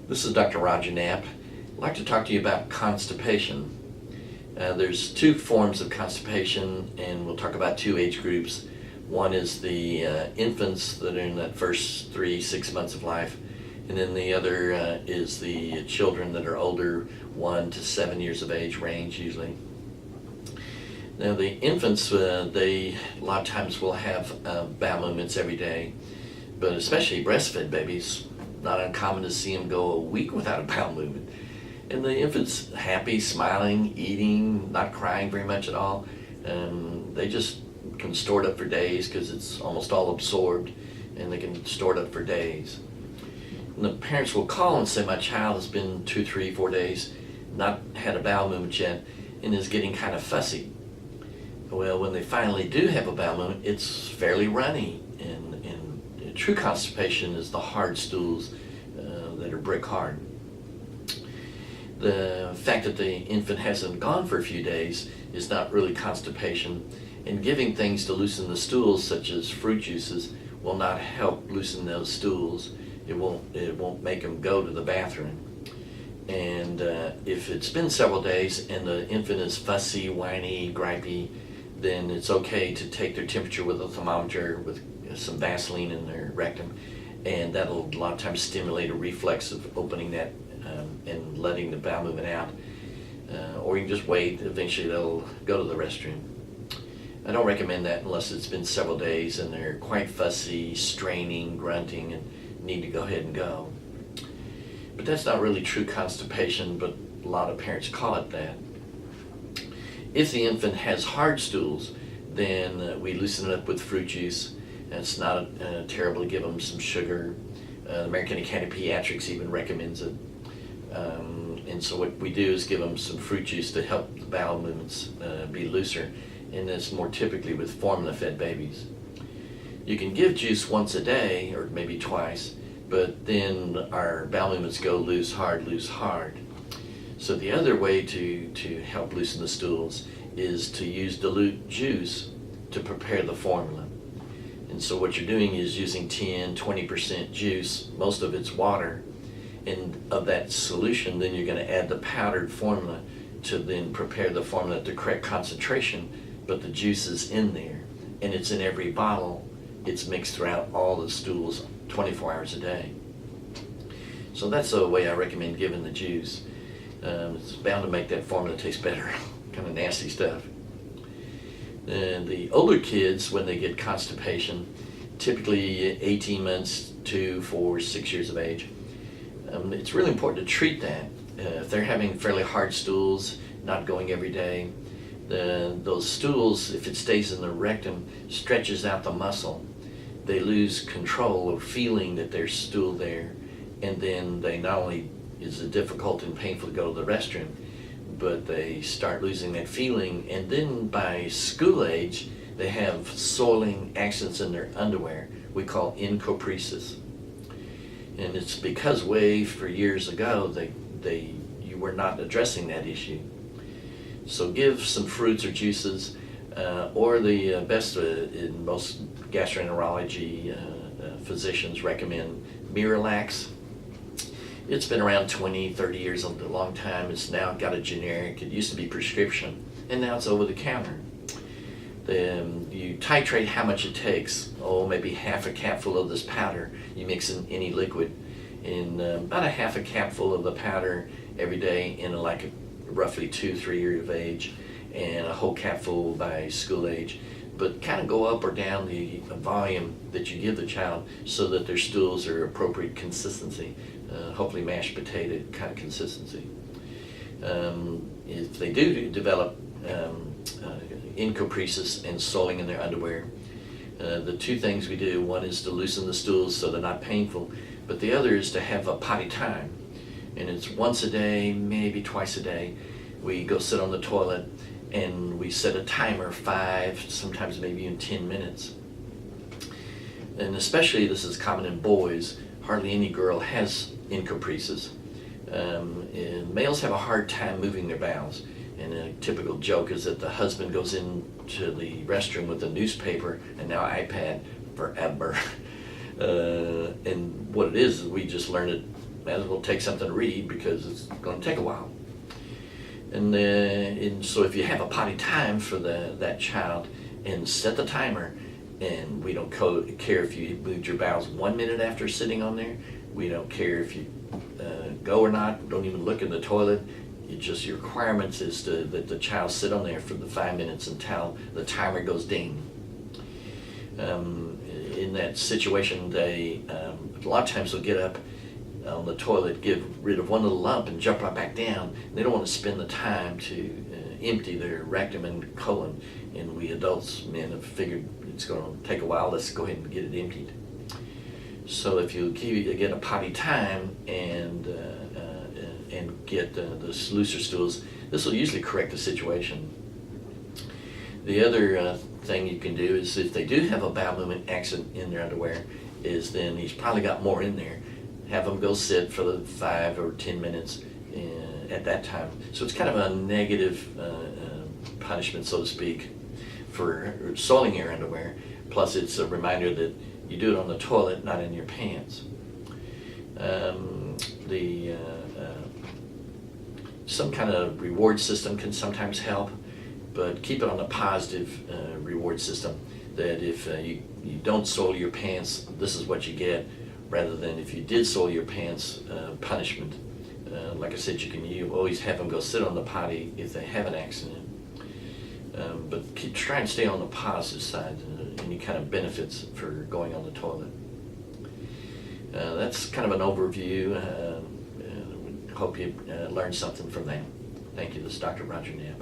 This is Dr. Roger Knapp. I'd like to talk to you about constipation. There's two forms of constipation, and we'll talk about two age groups. One is the infants that are in that first 3-6 months of life, and then the other is the children that are older, 1 to 7 years of age range usually. Now the infants, they a lot of times will have bowel movements every day, but especially breastfed babies, not uncommon to see them go a week without a bowel movement. And the infant's happy, smiling, eating, not crying very much at all. They just can store it up for days because it's almost all absorbed, and they can store it up for days. And the parents will call and say, my child has been 2, 3, 4 days, not had a bowel movement yet, and is getting kind of fussy. Well, when they finally do have a bowel movement, it's fairly runny, and true constipation is the hard stools that are brick hard. The fact that the infant hasn't gone for a few days is not really constipation, and giving things to loosen the stools, such as fruit juices, will not help loosen those stools. It won't make them go to the bathroom. And if it's been several days and the infant is fussy, whiny, gripey, then it's okay to take their temperature with a thermometer with some Vaseline in their rectum, and that'll a lot of times stimulate a reflex of opening that and letting the bowel movement out. Or you can just wait, eventually they'll go to the restroom. I don't recommend that unless it's been several days and they're quite fussy, straining, grunting, and need to go ahead and go. But that's not really true constipation, but a lot of parents call it that. If the infant has hard stools, then we loosen it up with fruit juice. It's not terrible to give them some sugar. The American Academy of Pediatrics even recommends it. And so what we do is give them some fruit juice to help the bowel movements be looser, and that's more typically with formula-fed babies. You can give juice once a day, or maybe twice, but then our bowel movements go loose, hard, loose, hard. So the other way to help loosen the stools is to use dilute juice to prepare the formula. And so what you're doing is using 10-20% juice, most of it's water, and of that solution then you're going to add the powdered formula to then prepare the formula at the correct concentration, but the juice is in there, and it's in every bottle. It's mixed throughout all the stools 24 hours a day. So that's the way I recommend giving the juice. It's bound to make that formula taste better. Kind of nasty stuff. And the older kids, when they get constipation, typically 18 months to 4, 6 years of age, it's really important to treat that. If they're having fairly hard stools, not going every day, those stools, if it stays in the rectum, stretches out the muscle. They lose control of feeling that there's stool there, and then they not only is it difficult and painful to go to the restroom, but they start losing that feeling, and then by school age they have soiling accidents in their underwear we call encopresis. And it's because for years ago you were not addressing that issue. So give some fruits or juices, or the best in most gastroenterology physicians recommend Miralax. It's been around 20-30 years, a long time. It's now got a generic. It used to be prescription, and now it's over the counter. Then you titrate how much it takes. Maybe half a capful of this powder. You mix in any liquid, in about a half a capful of the powder every day in roughly 2-3 years of age, and a whole capful by school age. But kind of go up or down the volume that you give the child so that their stools are appropriate consistency, hopefully mashed potato kind of consistency. If they do develop encopresis and soiling in their underwear, the two things we do, one is to loosen the stools so they're not painful, but the other is to have a potty time. And it's once a day, maybe twice a day. We go sit on the toilet and we set a timer, 5, sometimes maybe even 10 minutes. And especially this is common in boys. Hardly any girl has encopresis. And males have a hard time moving their bowels. And a typical joke is that the husband goes into the restroom with a newspaper and now iPad forever. And what it is we just learned it might as well take something to read because it's going to take a while. And so if you have a potty time for that child, and set the timer, and we don't care if you moved your bowels 1 minute after sitting on there. We don't care if you go or not. Don't even look in the toilet. It's just your requirements is that the child sit on there for the 5 minutes until the timer goes ding. In that situation, they a lot of times they'll get up on the toilet, get rid of one little lump, and jump right back down. They don't want to spend the time to empty their rectum and colon. And we adults, men, have figured it's going to take a while. Let's go ahead and get it emptied. So if you get a potty time and get the looser stools, this will usually correct the situation. The other thing you can do is if they do have a bowel movement accident in their underwear, is then he's probably got more in there. Have them go sit for the 5 or 10 minutes at that time. So it's kind of a negative punishment, so to speak, for soiling your underwear. Plus it's a reminder that you do it on the toilet, not in your pants. Some kind of reward system can sometimes help, but keep it on a positive reward system, that if you don't soil your pants, this is what you get, rather than if you did soil your pants, punishment. Like I said, you always have them go sit on the potty if they have an accident. But try and stay on the positive side, any kind of benefits for going on the toilet. That's kind of an overview. Hope you learned something from that. Thank you. This is Dr. Roger Knapp.